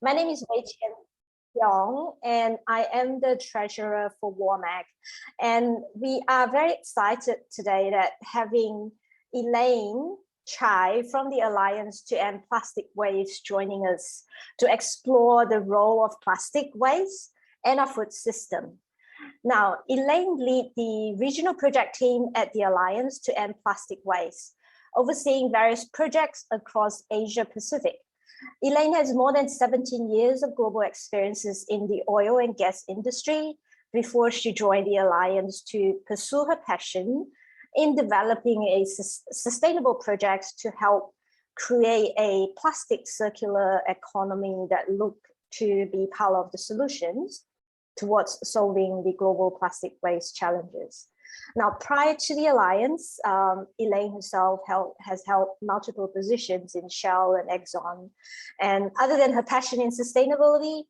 My name is Wei Chen Yong, and I am the treasurer for WARMAC. And we are very excited today that having Eileen Cai from the Alliance to End Plastic Waste joining us to explore the role of plastic waste and our food system. Now, Eileen leads the regional project team at the Alliance to End Plastic Waste, overseeing various projects across Asia Pacific. Eileen has more than 17 years of global experiences in the oil and gas industry before she joined the Alliance to pursue her passion in developing a sustainable projects to help create a plastic circular economy that look to be part of the solutions towards solving the global plastic waste challenges. Now, prior to the Alliance, Eileen herself has held multiple positions in Shell and Exxon. And other than her passion in sustainability,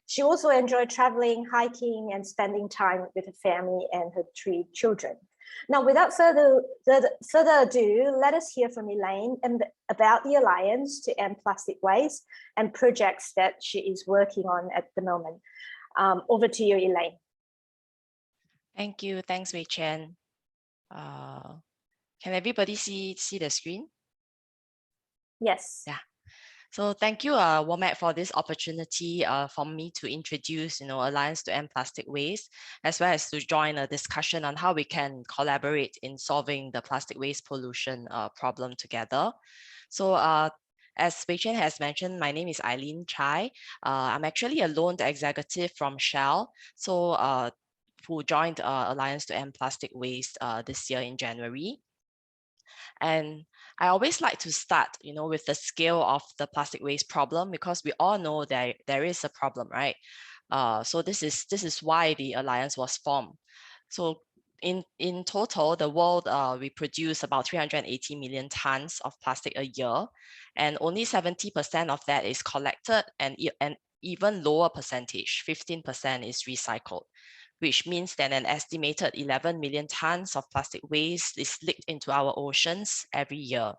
she also enjoyed traveling, hiking, and spending time with her family and her 3 children. Now, without further ado, let us hear from Eileen about the Alliance to End Plastic Waste and projects that she is working on at the moment. Over to you, Eileen. Thank you. Thanks, Wei Chen. Can everybody see the screen? Yes. Yeah. So thank you, WARMAC, for this opportunity for me to introduce, Alliance to End Plastic Waste, as well as to join a discussion on how we can collaborate in solving the plastic waste pollution problem together. So as Wei Chen has mentioned, my name is Eileen Cai. I'm actually a loan executive from Shell. So who joined Alliance to End Plastic Waste this year in January. And I always like to start, with the scale of the plastic waste problem, because we all know that there is a problem, right? So this is why the Alliance was formed. So in total, the world, we produce about 380 million tons of plastic a year, and only 70% of that is collected, and an even lower percentage, 15%, is recycled, which means that an estimated 11 million tons of plastic waste is leaked into our oceans every year.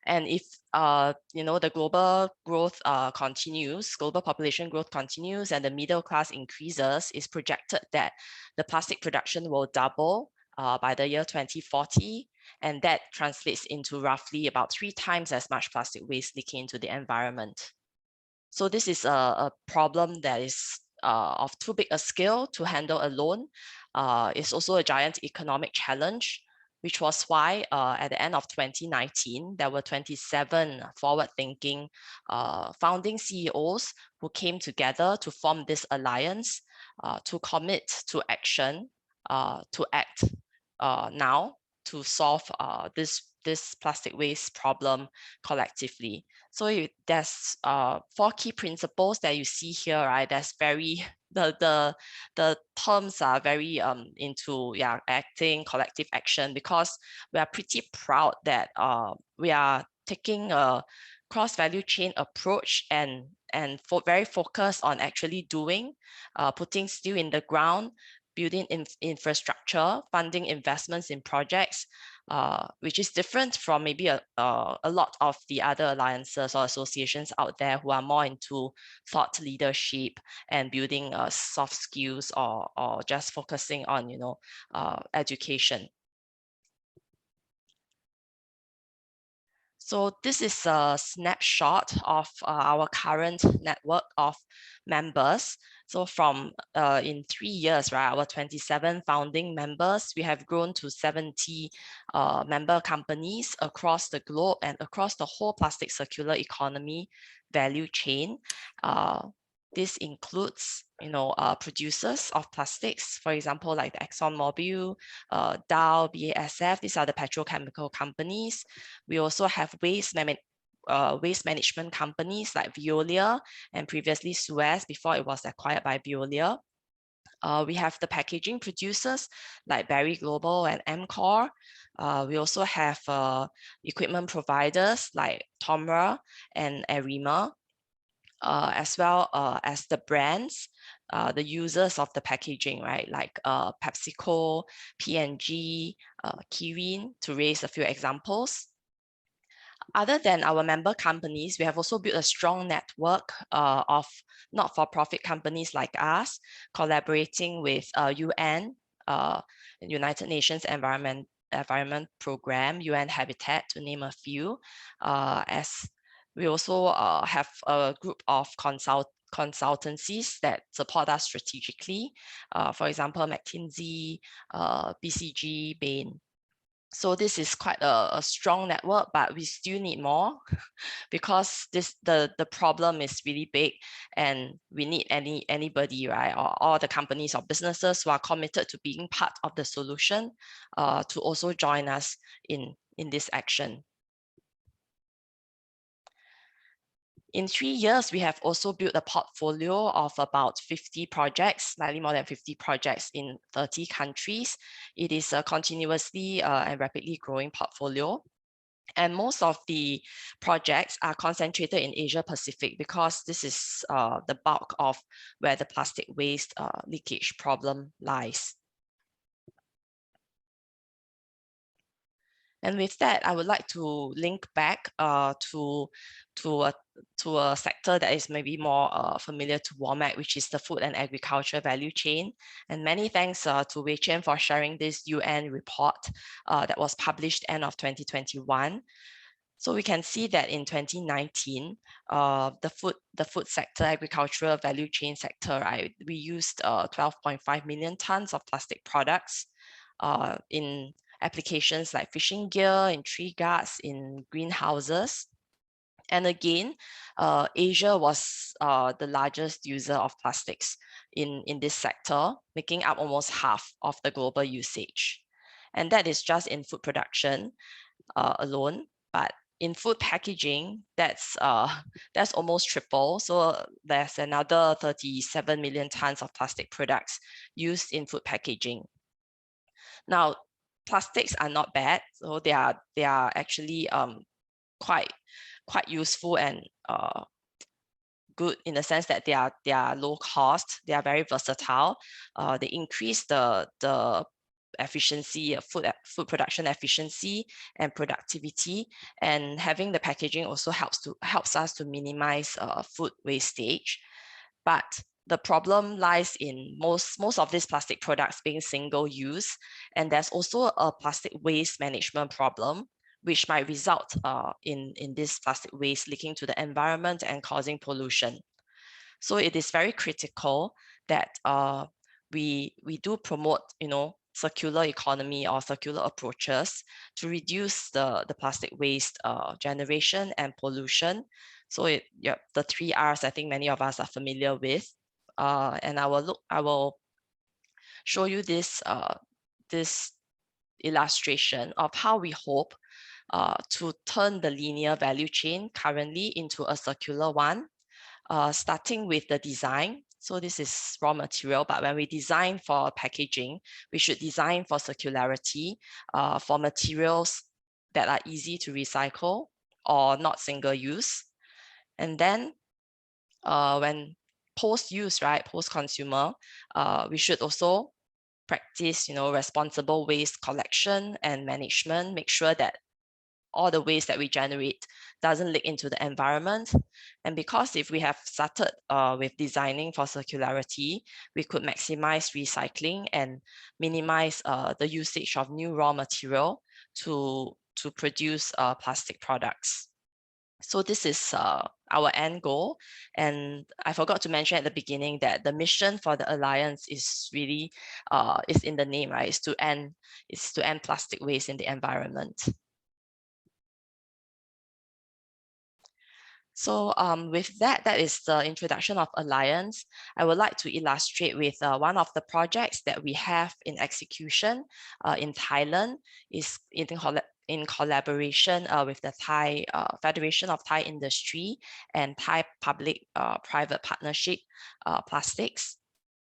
And if the global growth continues, global population growth continues, and the middle class increases, it's projected that the plastic production will double by the year 2040, and that translates into roughly about 3 times as much plastic waste leaking into the environment. So this is a problem that is of too big a scale to handle alone. It's also a giant economic challenge, which was why at the end of 2019, there were 27 forward-thinking founding CEOs who came together to form this alliance to commit to action, to act now to solve this plastic waste problem collectively. So there's 4 key principles that you see here, right? That's very, the terms are very into acting, collective action, because we are pretty proud that we are taking a cross-value chain approach and very focused on actually doing, putting steel in the ground, building infrastructure, funding investments in projects, which is different from maybe a lot of the other alliances or associations out there who are more into thought leadership and building soft skills, or just focusing on education. So this is a snapshot of our current network of members. So from in 3 years, right, our 27 founding members, we have grown to 70 member companies across the globe and across the whole plastic circular economy value chain. This includes, producers of plastics, for example, like the ExxonMobil, Dow, BASF. These are the petrochemical companies. We also have waste management companies like Veolia, and previously Suez before it was acquired by Veolia. We have the packaging producers like Berry Global and Amcor. We also have equipment providers like Tomra and Arima. As well as the brands, the users of the packaging, right? Like PepsiCo, P&G, Kirin, to raise a few examples. Other than our member companies, we have also built a strong network of not-for-profit companies like us, collaborating with UN, United Nations Environment Program, UN Habitat, to name a few. As we also have a group of consultancies that support us strategically. For example, McKinsey, BCG, Bain. So this is quite a strong network, but we still need more because the problem is really big, and we need anybody, right, or all the companies or businesses who are committed to being part of the solution to also join us in this action. In 3 years, we have also built a portfolio of about 50 projects, slightly more than 50 projects in 30 countries. It is a continuously and rapidly growing portfolio. And most of the projects are concentrated in Asia Pacific because this is the bulk of where the plastic waste leakage problem lies. And with that, I would like to link back to a sector that is maybe more familiar to WOMAC, which is the food and agriculture value chain. And many thanks to Wei Chen for sharing this UN report that was published end of 2021. So we can see that in 2019, the food sector, agricultural value chain sector, right, we used 12.5 million tons of plastic products in applications like fishing gear, in tree guards, in greenhouses. And again, Asia was the largest user of plastics in this sector, making up almost half of the global usage. And that is just in food production alone. But in food packaging, that's almost triple. So there's another 37 million tons of plastic products used in food packaging. Now, plastics are not bad, so they are actually quite useful and good in the sense that they are low cost, they are very versatile. They increase the efficiency of food production efficiency and productivity, and having the packaging also helps us to minimize food wastage. But the problem lies in most of these plastic products being single use, and there's also a plastic waste management problem, which might result in this plastic waste leaking to the environment and causing pollution. So it is very critical that we do promote, circular economy or circular approaches to reduce the plastic waste generation and pollution. So the 3 R's I think many of us are familiar with, and I will show you this illustration of how we hope to turn the linear value chain currently into a circular one, starting with the design. So this is raw material, but when we design for packaging, we should design for circularity, for materials that are easy to recycle or not single use. And then when post-use, right, post-consumer, we should also practice, responsible waste collection and management, make sure that all the waste that we generate doesn't leak into the environment. And because if we have started with designing for circularity, we could maximize recycling and minimize the usage of new raw material to produce plastic products. So this is our end goal. And I forgot to mention at the beginning that the mission for the Alliance is really is in the name, right? Is to end plastic waste in the environment. So with that is the introduction of Alliance. I would like to illustrate with one of the projects that we have in execution in Thailand, is in collaboration with the Thai Federation of Thai Industry and Thai Public-Private Partnership Plastics.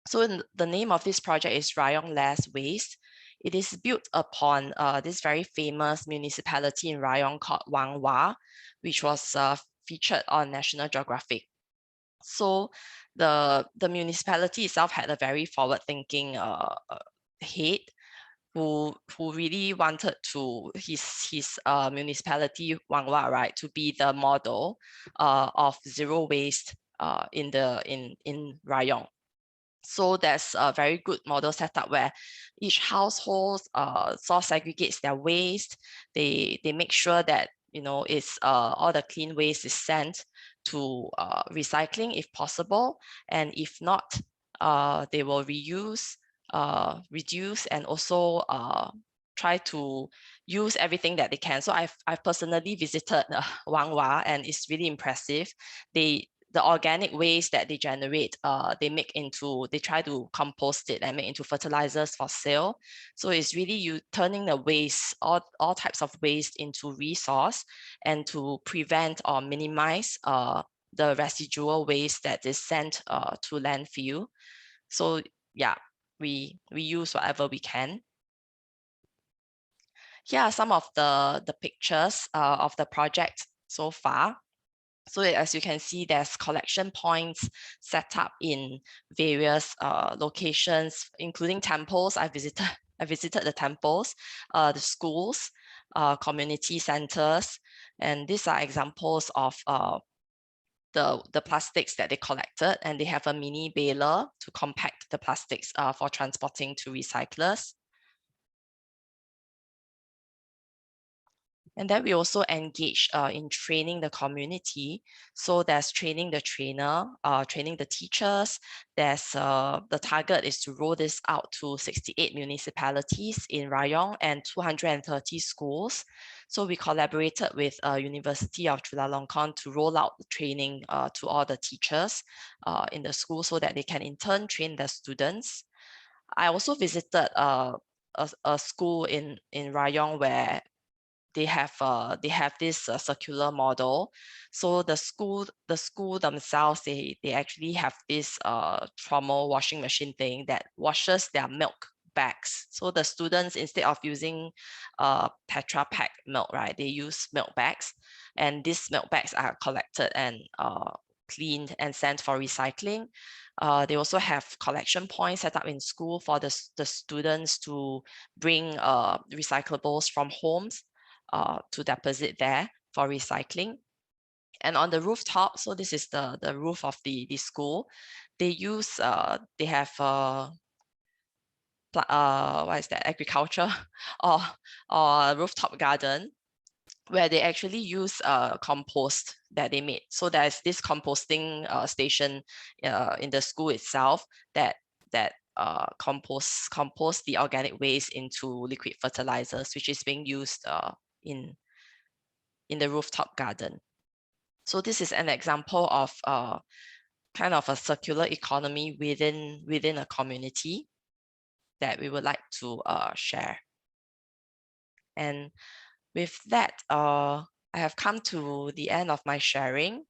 So the name of this project is Rayong Less Waste. It is built upon this very famous municipality in Rayong called Wang Wa, which was featured on National Geographic. So the municipality itself had a very forward-thinking head who really wanted to his municipality Wangwa, right, to be the model of zero waste in Rayong. So there's a very good model setup where each household segregates their waste. They make sure that it's all the clean waste is sent to recycling if possible, and if not, they will reuse, reduce, and also try to use everything that they can. So I've personally visited Wangwa, and it's really impressive. The organic waste that they generate, they try to compost it and make into fertilizers for sale. So it's really you turning the waste, all types of waste, into resource, and to prevent or minimize the residual waste that is sent to landfill. So yeah, we use whatever we can. Here are some of the pictures of the project so far. So as you can see, there's collection points set up in various locations, including temples. I visited the temples, the schools, community centers, and these are examples of the plastics that they collected, and they have a mini baler to compact the plastics for transporting to recyclers. And then we also engage in training the community. So there's training the trainer, training the teachers. There's the target is to roll this out to 68 municipalities in Rayong and 230 schools. So we collaborated with University of Chulalongkorn to roll out the training to all the teachers in the school, so that they can in turn train the students. I also visited a school in Rayong where they have this circular model. So the school themselves, they actually have this trommel washing machine thing that washes their milk bags. So the students, instead of using Tetra Pak milk, right, they use milk bags, and these milk bags are collected and cleaned and sent for recycling. They also have collection points set up in school for the students to bring recyclables from homes to deposit there for recycling. And on the rooftop, so this is the roof of the school, they use they have what is that, agriculture or rooftop garden, where they actually use compost that they made. So there's this composting station in the school itself that compost the organic waste into liquid fertilizers, which is being used in the rooftop garden. So this is an example of kind of a circular economy within a community that we would like to share. And with that, I have come to the end of my sharing.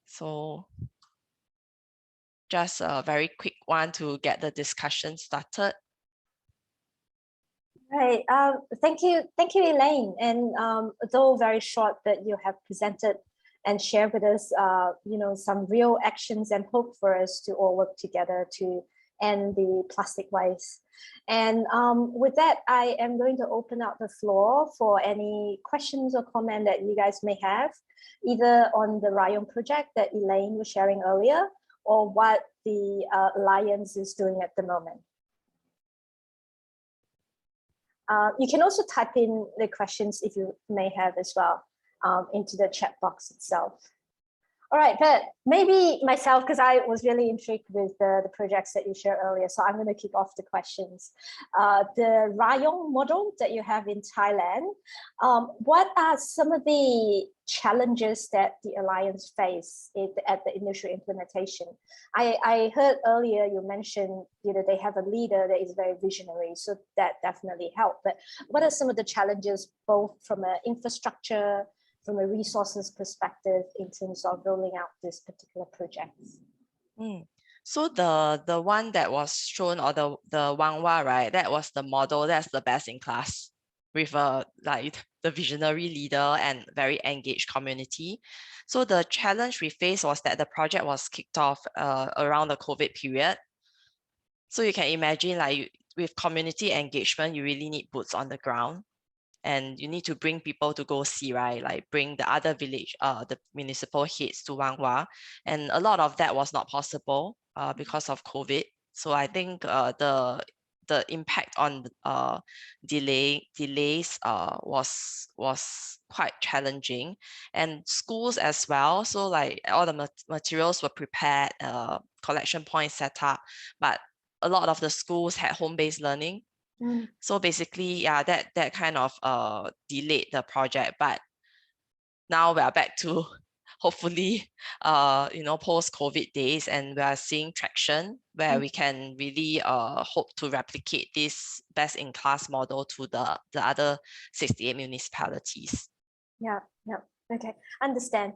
So just a very quick one to get the discussion started. Right. Thank you, Elaine. And though very short, that you have presented and shared with us, some real actions and hope for us to all work together to end the plastic waste. And with that, I am going to open up the floor for any questions or comment that you guys may have, either on the Rayong project that Elaine was sharing earlier, or what the Alliance is doing at the moment. You can also type in the questions if you may have as well into the chat box itself. All right, but maybe myself, because I was really intrigued with the projects that you shared earlier, so I'm going to kick off the questions. The Rayong model that you have in Thailand, what are some of the challenges that the Alliance face at the initial implementation? I heard earlier you mentioned they have a leader that is very visionary, so that definitely helped. But what are some of the challenges, both from an infrastructure, from a resources perspective, in terms of rolling out this particular projects? So the one that was shown, or the Wangwa, right, that was the model, that's the best in class, with like the visionary leader and very engaged community. So the challenge we faced was that the project was kicked off around the COVID period. So you can imagine, like, with community engagement, you really need boots on the ground. And you need to bring people to go see, right? Like bring the other village, the municipal heads to Wang Hua. And a lot of that was not possible because of COVID. So I think the impact on delays was quite challenging, and schools as well. So like all the materials were prepared, collection points set up, but a lot of the schools had home-based learning. So basically, yeah, that kind of delayed the project. But now we are back to hopefully post-COVID days, and we are seeing traction where we can really hope to replicate this best-in-class model to the other 68 municipalities. Yeah. Okay, understand.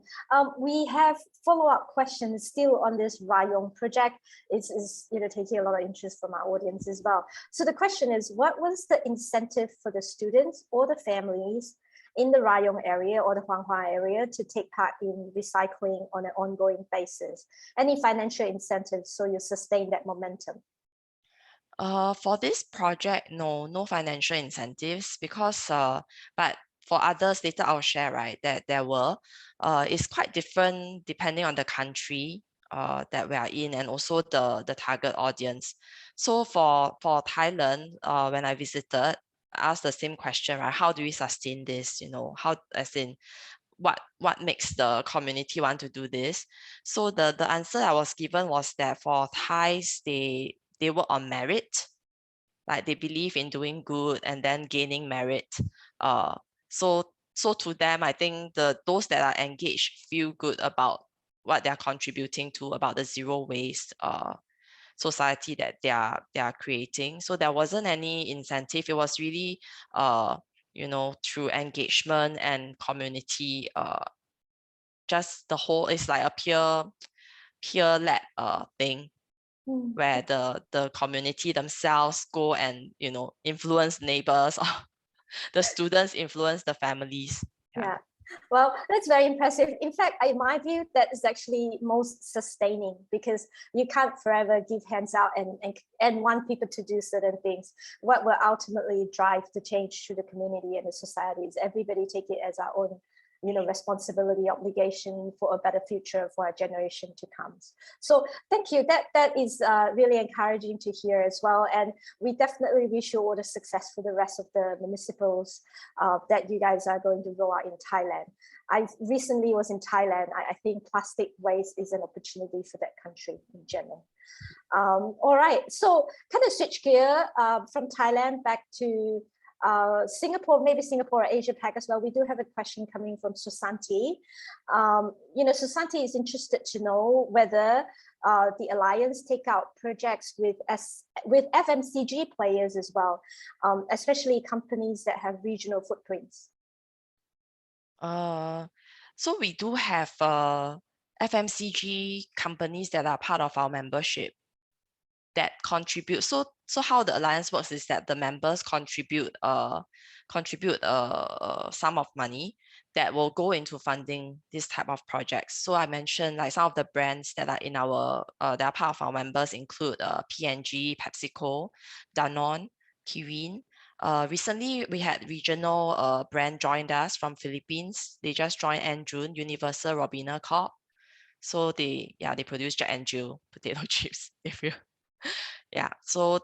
We have follow-up questions still on this Rayong project. It's taking a lot of interest from our audience as well. So the question is, what was the incentive for the students or the families in the Rayong area or the Huanghua area to take part in recycling on an ongoing basis? Any financial incentives so you sustain that momentum? For this project, no financial incentives, because but for others later I'll share, right, that there were. It's quite different depending on the country that we are in, and also the target audience. So for Thailand, when I visited, I asked the same question, right? How do we sustain this? How, as in, what makes the community want to do this? So the answer I was given was that for Thais, they work on merit. Like they believe in doing good and then gaining merit. So to them, I think those that are engaged feel good about what they're contributing to, about the zero waste society that they are creating. So there wasn't any incentive. It was really through engagement and community. Just the whole is like a peer-led thing, where the community themselves go and influence neighbors, or the students influence the families. Yeah. Well, that's very impressive. In fact, in my view, that is actually most sustaining, because you can't forever give hands out and want people to do certain things. What will ultimately drive the change to the community and the society is everybody take it as our own responsibility, obligation for a better future for our generation to come. So thank you. That is really encouraging to hear as well. And we definitely wish you all the success for the rest of the municipals that you guys are going to roll out in Thailand. I recently was in Thailand. I think plastic waste is an opportunity for that country in general. All right, so kind of switch gear from Thailand back to Singapore, maybe Singapore or Asia Pac as well. We do have a question coming from Susanti. Susanti is interested to know whether the Alliance take out projects with FMCG players as well, especially companies that have regional footprints. So we do have FMCG companies that are part of our membership that contribute. So how the Alliance works is that the members contribute a sum of money that will go into funding this type of projects. So I mentioned like some of the brands that are in our that are part of our members include P&G, PepsiCo, Danone, Kirin. Recently we had regional brand joined us from Philippines. They just joined end June, Universal Robina Corp. So they produce Jack and Jill potato chips, if you yeah, so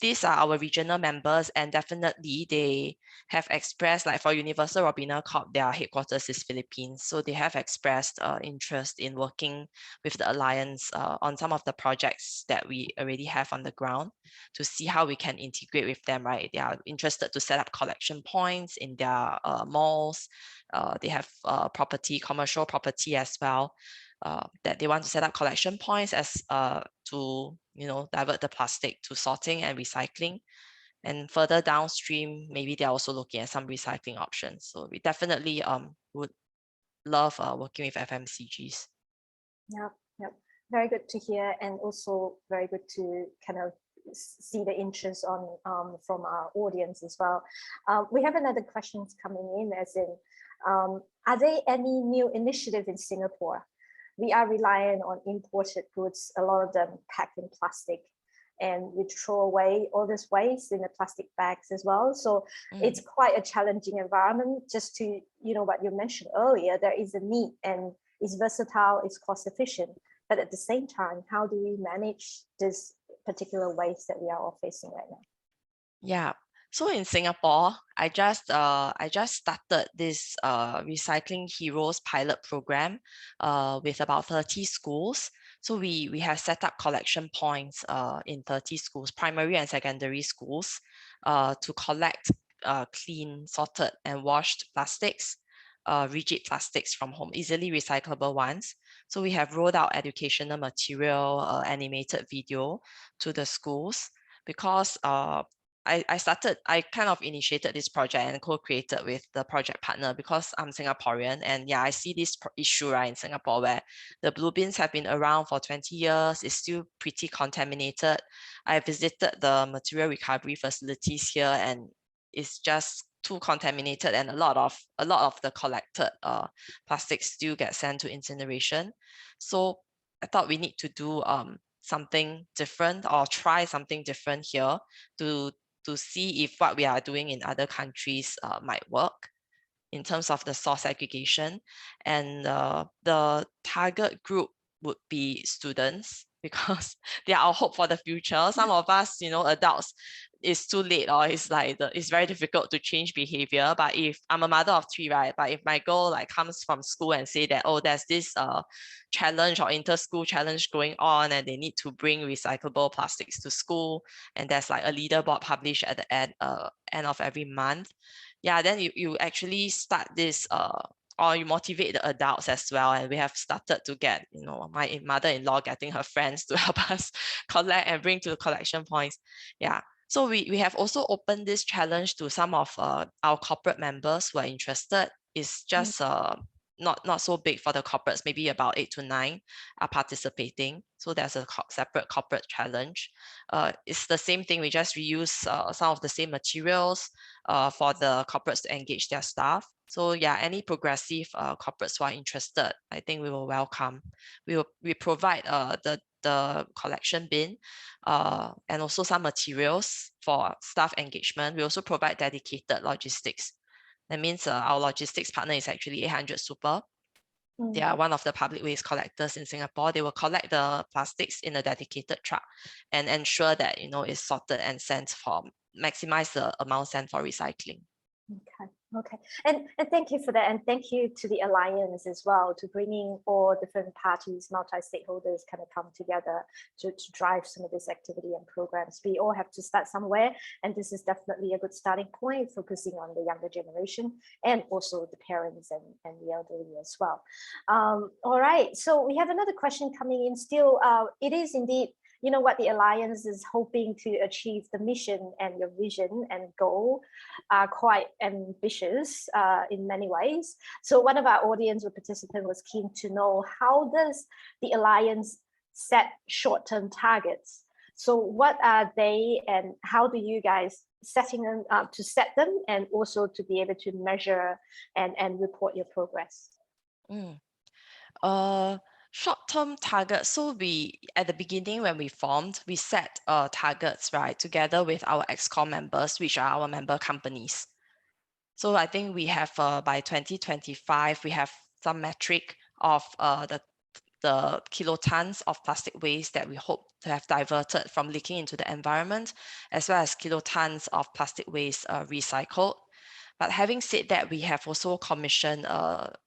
these are our regional members, and definitely they have expressed, like for Universal Robina Corp, their headquarters is Philippines, so they have expressed interest in working with the Alliance on some of the projects that we already have on the ground, to see how we can integrate with them, right? They are interested to set up collection points in their malls. They have commercial property as well, that they want to set up collection points as to divert the plastic to sorting and recycling. And further downstream, maybe they're also looking at some recycling options. So we definitely would love working with FMCGs. Yeah, very good to hear, and also very good to kind of see the interest from our audience as well. We have another questions coming in, as in, are there any new initiative in Singapore? We are relying on imported goods, a lot of them packed in plastic. and we throw away all this waste in the plastic bags as well. So it's quite a challenging environment. Just to, you know, what you mentioned earlier, there is a need, and it's versatile, it's cost efficient. But at the same time, how do we manage this particular waste that we are all facing right now? Yeah. So in Singapore, I just started this Recycling Heroes pilot program with about 30 schools. So we have set up collection points in 30 schools, primary and secondary schools, to collect clean, sorted, and washed plastics, rigid plastics from home, easily recyclable ones. So we have rolled out educational material, animated video to the schools, because I kind of initiated this project and co-created with the project partner because I'm Singaporean, and yeah, I see this issue right in Singapore where the blue bins have been around for 20 years. It's still pretty contaminated. I visited the material recovery facilities here, and it's just too contaminated, and a lot of the collected plastics still get sent to incineration. So I thought we need to do something different, or try something different here to see if what we are doing in other countries might work in terms of the source aggregation. And the target group would be students, because they are our hope for the future. Some of us, you know, adults, it's too late, or it's like it's very difficult to change behavior. But if I'm a mother of 3, right, but if my girl like comes from school and say that, oh, there's this challenge or inter-school challenge going on, and they need to bring recyclable plastics to school, and there's like a leaderboard published at the end of every month, yeah, then you actually start this or you motivate the adults as well. And we have started to get, you know, my mother-in-law getting her friends to help us collect and bring to the collection points. Yeah. So we have also opened this challenge to some of our corporate members who are interested. It's just not so big for the corporates, maybe about 8 to 9 are participating. So there's a separate corporate challenge. It's the same thing. We just reuse some of the same materials for the corporates to engage their staff. So yeah, any progressive corporates who are interested, I think we will welcome. We provide the collection bin and also some materials for staff engagement. We also provide dedicated logistics. That means our logistics partner is actually 800 Super. They are one of the public waste collectors in Singapore. They will collect the plastics in a dedicated truck and ensure that, you know, it's sorted and sent for, maximize the amount sent for recycling. Okay. And thank you for that. And thank you to the Alliance as well, to bringing all different parties, multi-stakeholders kind of come together to drive some of this activity and programs. We all have to start somewhere. And this is definitely a good starting point, focusing on the younger generation and also the parents and the elderly as well. All right. So we have another question coming in still. It is indeed, you know, what the Alliance is hoping to achieve. The mission and your vision and goal are quite ambitious in many ways. So one of our audience or participant was keen to know, how does the Alliance set short-term targets? So what are they, and how do you guys setting them up to set them, and also to be able to measure and report your progress? Short-term targets. So we, at the beginning when we formed, we set targets, right, together with our ExCom members, which are our member companies. So I think we have by 2025, we have some metric of the kilotons of plastic waste that we hope to have diverted from leaking into the environment, as well as kilotons of plastic waste recycled. But having said that, we have also commissioned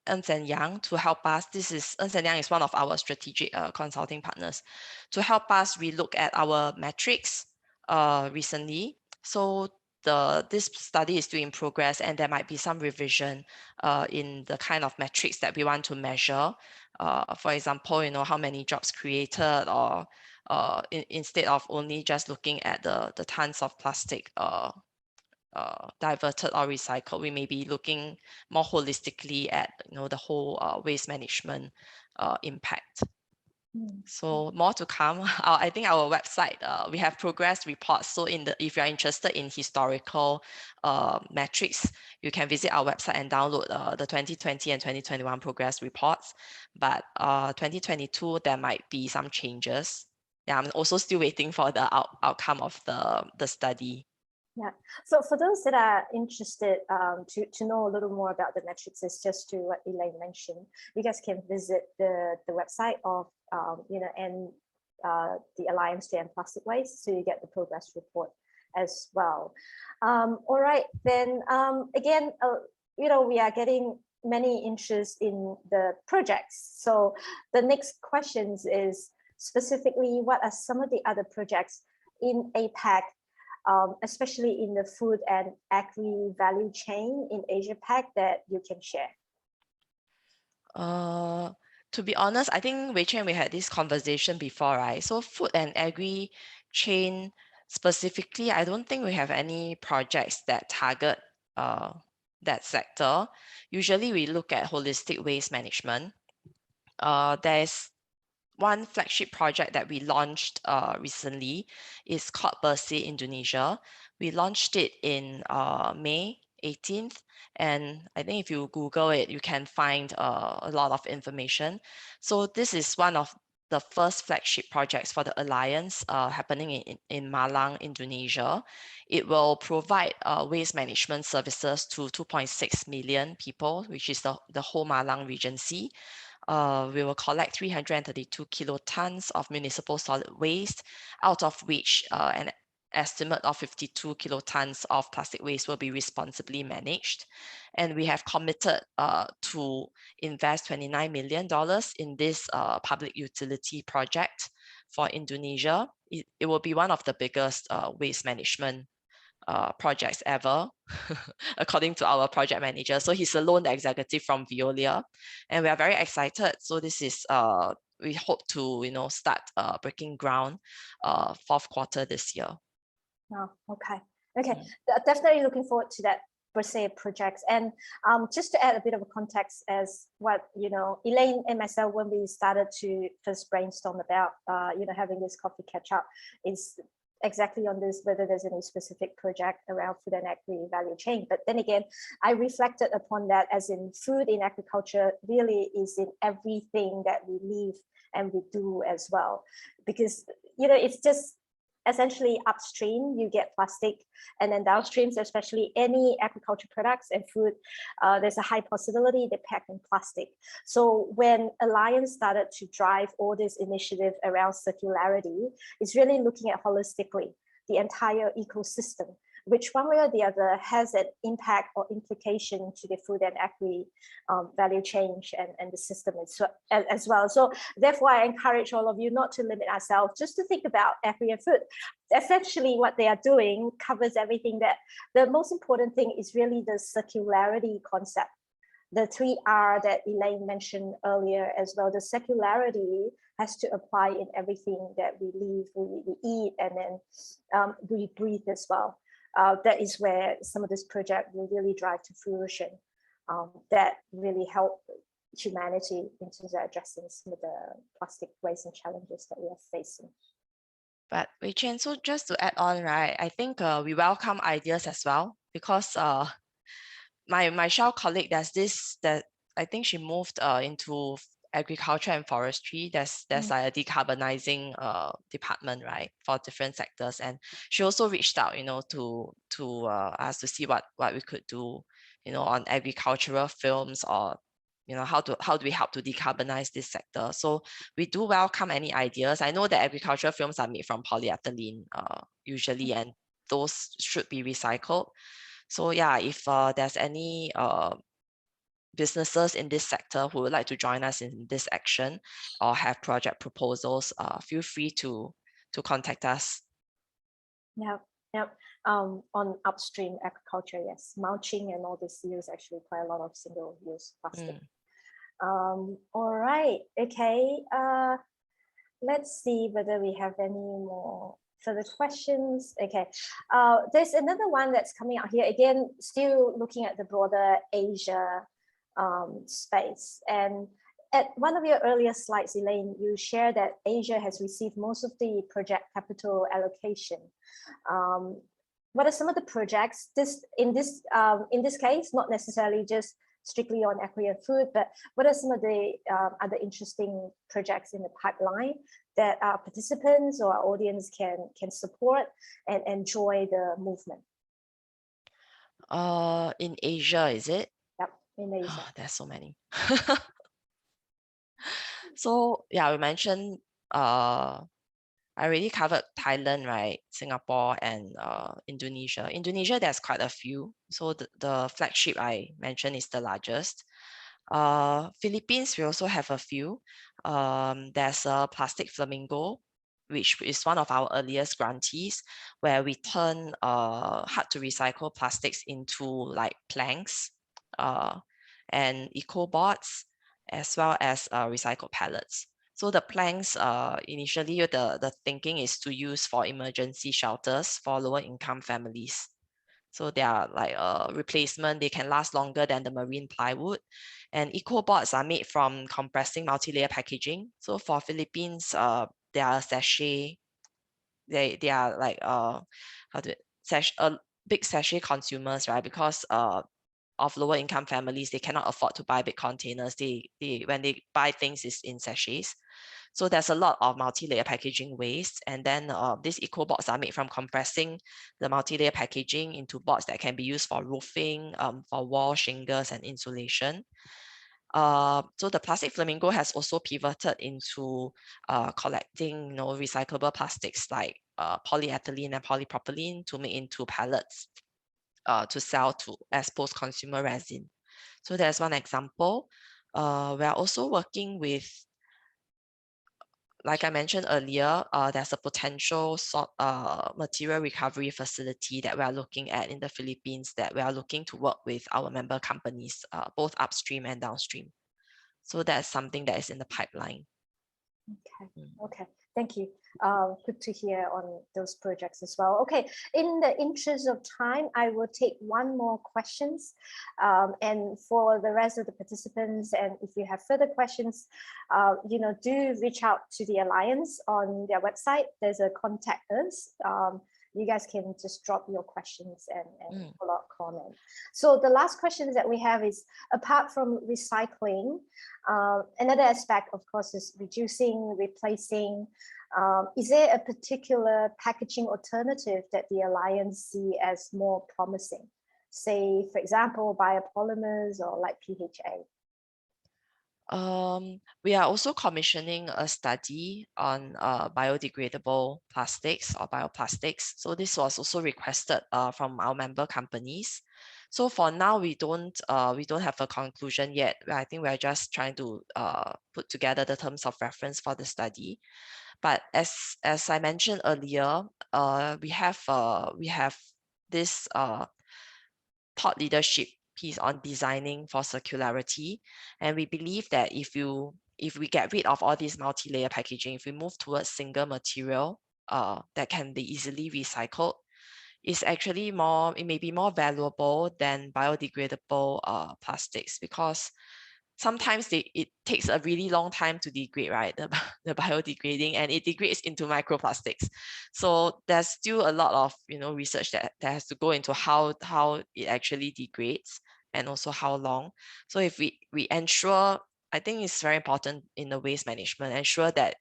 Ernst & Young to help us. Ernst & Young is one of our strategic consulting partners, to help us relook at our metrics recently. So this study is still in progress, and there might be some revision in the kind of metrics that we want to measure. For example, you know, how many jobs created, or instead of only just looking at the tons of plastic diverted or recycled, we may be looking more holistically at, you know, the whole waste management impact. So more to come. I think our website, we have progress reports. So if you're interested in historical metrics, you can visit our website and download the 2020 and 2021 progress reports. But 2022, there might be some changes. yeah, I'm also still waiting for the outcome of the study. Yeah. So for those that are interested to know a little more about the metrics, is just to what Elaine mentioned, you guys can visit the website of and the Alliance to End Plastic Waste, so you get the progress report as well. All right, then again, we are getting many interests in the projects. So the next questions is specifically, what are some of the other projects in APAC, especially in the food and agri value chain in Asia Pac, that you can share? To be honest, I think Wei Chen, we had this conversation before, right? So food and agri chain specifically, I don't think we have any projects that target that sector. Usually we look at holistic waste management. There's one flagship project that we launched recently. Is called Bersih Indonesia. We launched it in May 18th. And I think if you Google it, you can find a lot of information. So this is one of the first flagship projects for the Alliance happening in Malang, Indonesia. It will provide waste management services to 2.6 million people, which is the whole Malang Regency. We will collect 332 kilotons of municipal solid waste, out of which an estimate of 52 kilotons of plastic waste will be responsibly managed. And we have committed to invest $29 million in this public utility project for Indonesia. It will be one of the biggest waste management projects ever, according to our project manager. So he's a lone executive from Veolia, and we are very excited. So this is we hope to start breaking ground fourth quarter this year. Oh, okay. Definitely looking forward to that Bersih project. And just to add a bit of a context, as what Elaine and myself, when we started to first brainstorm about having this coffee catch up, is exactly on this, whether there's any specific project around food and agri value chain. But then again, I reflected upon that, as in food in agriculture really is in everything that we live and we do as well, because it's just essentially upstream you get plastic, and then downstream, especially any agriculture products and food, there's a high possibility they pack in plastic. So when Alliance started to drive all this initiative around circularity, it's really looking at holistically the entire ecosystem, which one way or the other has an impact or implication to the food and agri value chain and the system as well. So therefore, I encourage all of you not to limit ourselves, just to think about agri and food. Essentially, what they are doing covers everything. That the most important thing is really the circularity concept, the 3R that Elaine mentioned earlier as well. The circularity has to apply in everything that we live, we eat, and then we breathe as well. That is where some of this project will really drive to fruition, that really help humanity in terms of addressing some of the plastic waste and challenges that we are facing. But Wei Chen, so just to add on, right, I think we welcome ideas as well, because my Shell colleague, there's this that I think she moved into agriculture and forestry. There's like a decarbonizing department, right, for different sectors, and she also reached out to us to see what we could do on agricultural films, or how do we help to decarbonize this sector. So we do welcome any ideas. I know that agricultural films are made from polyethylene usually, and those should be recycled. So yeah, if there's any businesses in this sector who would like to join us in this action or have project proposals, feel free to contact us. Yeah. On upstream agriculture, yes, mulching and all this use actually quite a lot of single-use plastic. All right, okay. Let's see whether we have any more further questions. Okay, there's another one that's coming out here. Again, still looking at the broader Asia space. And at one of your earlier slides, Elaine, you shared that Asia has received most of the project capital allocation. What are some of the projects? In this case, not necessarily just strictly on agri and food, but what are some of the other interesting projects in the pipeline that our participants or our audience can support and enjoy the movement? In Asia, is it? Yep, in Asia. There's so many. So yeah, we mentioned I already covered Thailand, right? Singapore and Indonesia. Indonesia, there's quite a few. So the flagship I mentioned is the largest. Philippines, we also have a few. There's a plastic flamingo, which is one of our earliest grantees, where we turn hard to recycle plastics into like planks and eco boards, as well as recycled pallets. So the planks, initially the thinking is to use for emergency shelters for lower income families. So they are like a replacement. They can last longer than the marine plywood. And eco boards are made from compressing multi-layer packaging. So for Philippines, they are sachet. They are like big sachet consumers, right? Because of lower income families, they cannot afford to buy big containers. They when they buy things is in sachets. So there's a lot of multi-layer packaging waste. And then these eco boards are made from compressing the multi-layer packaging into boards that can be used for roofing, for wall shingles and insulation. So the plastic flamingo has also pivoted into collecting recyclable plastics like polyethylene and polypropylene to make into pellets to sell to as post-consumer resin. So there's one example. We are also working with, like I mentioned earlier, there's a potential material recovery facility that we are looking at in the Philippines that we are looking to work with our member companies, both upstream and downstream. So that's something that is in the pipeline. Okay, thank you. Good to hear on those projects as well. Okay, in the interest of time, I will take one more questions. And for the rest of the participants, and if you have further questions, do reach out to the Alliance on their website. There's a contact us. You guys can just drop your questions and follow-up comment. So the last question that we have is, apart from recycling, another aspect, of course, is reducing, replacing. Is there a particular packaging alternative that the Alliance see as more promising? Say, for example, biopolymers or like PHA? We are also commissioning a study on biodegradable plastics or bioplastics. So this was also requested from our member companies. So for now, we don't have a conclusion yet. I think we're just trying to put together the terms of reference for the study. But as I mentioned earlier, we have this thought leadership piece on designing for circularity, and we believe that if we get rid of all these multi-layer packaging, if we move towards single material that can be easily recycled, it may be more valuable than biodegradable plastics, because sometimes it takes a really long time to degrade, right? The biodegrading, and it degrades into microplastics. So there's still a lot of research that has to go into how it actually degrades, and also how long. So if we ensure, I think it's very important in the waste management, ensure that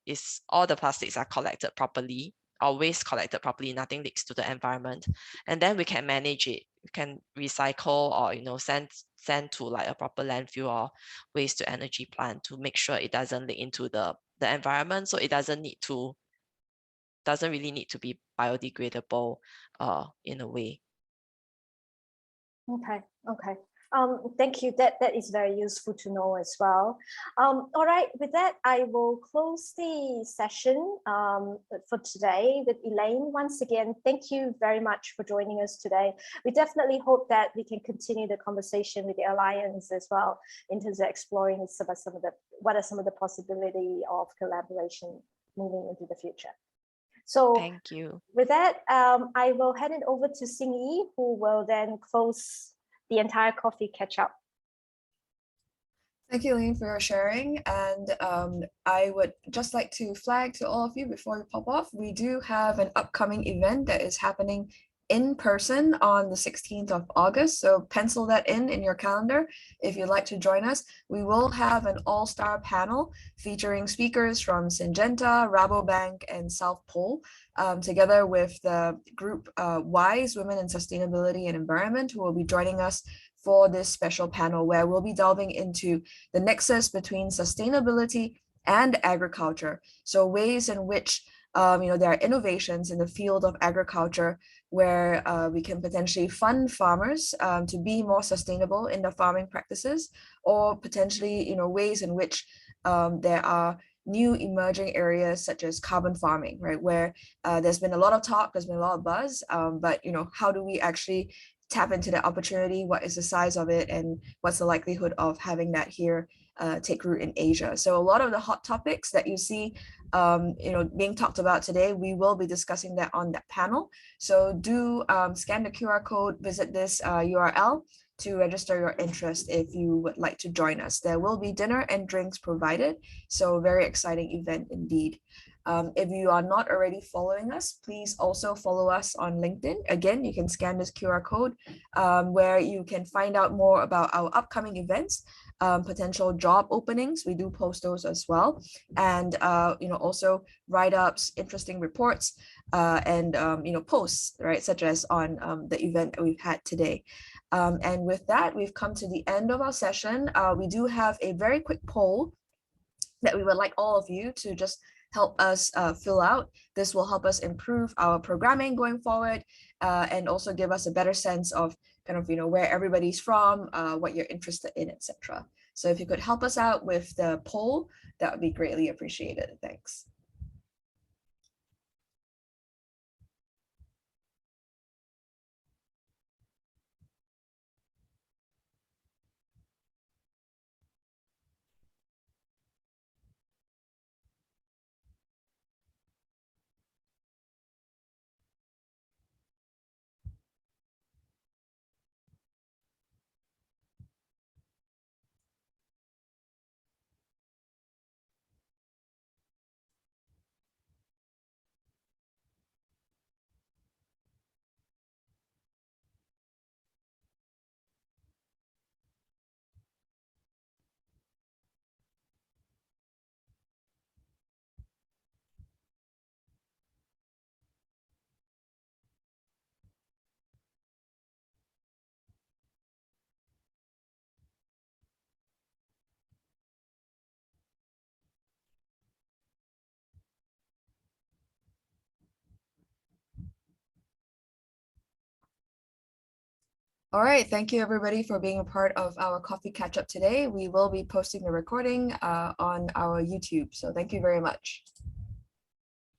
all the plastics are collected properly, or waste collected properly, nothing leaks to the environment, and then we can manage it. We can recycle, or send to like a proper landfill or waste to energy plant to make sure it doesn't leak into the environment. So it doesn't really need to be biodegradable in a way. Okay. Thank you. That is very useful to know as well. All right, with that, I will close the session for today with Elaine. Once again, thank you very much for joining us today. We definitely hope that we can continue the conversation with the Alliance as well, in terms of exploring what are some of the possibility of collaboration moving into the future. So thank you. With that, I will hand it over to Xing Yi, who will then close the entire coffee catch-up. Thank you, Eileen, for your sharing. And I would just like to flag to all of you before we pop off, we do have an upcoming event that is happening in person on the 16th of August. So pencil that in your calendar if you'd like to join us. We will have an all-star panel featuring speakers from Syngenta, Rabobank, and South Pole, together with the group WISE, Women in Sustainability and Environment, who will be joining us for this special panel where we'll be delving into the nexus between sustainability and agriculture. So ways in which there are innovations in the field of agriculture where we can potentially fund farmers to be more sustainable in their farming practices, or potentially, ways in which there are new emerging areas such as carbon farming, right? Where there's been a lot of talk, there's been a lot of buzz, but how do we actually tap into that opportunity? What is the size of it, and what's the likelihood of having that here take root in Asia? So a lot of the hot topics that you see being talked about today, we will be discussing that on that panel. So do scan the QR code, visit this URL to register your interest if you would like to join us. There will be dinner and drinks provided, so very exciting event indeed. If you are not already following us, please also follow us on LinkedIn. Again, you can scan this QR code where you can find out more about our upcoming events, potential job openings. We do post those as well. And, also write-ups, interesting reports, and, posts, right, such as on the event that we've had today. And with that, we've come to the end of our session. We do have a very quick poll that we would like all of you to just help us fill out. This will help us improve our programming going forward, and also give us a better sense of kind of, where everybody's from, what you're interested in, etc. So if you could help us out with the poll, that would be greatly appreciated. Thanks. All right, thank you everybody for being a part of our coffee catch up today. We will be posting the recording on our YouTube, so thank you very much.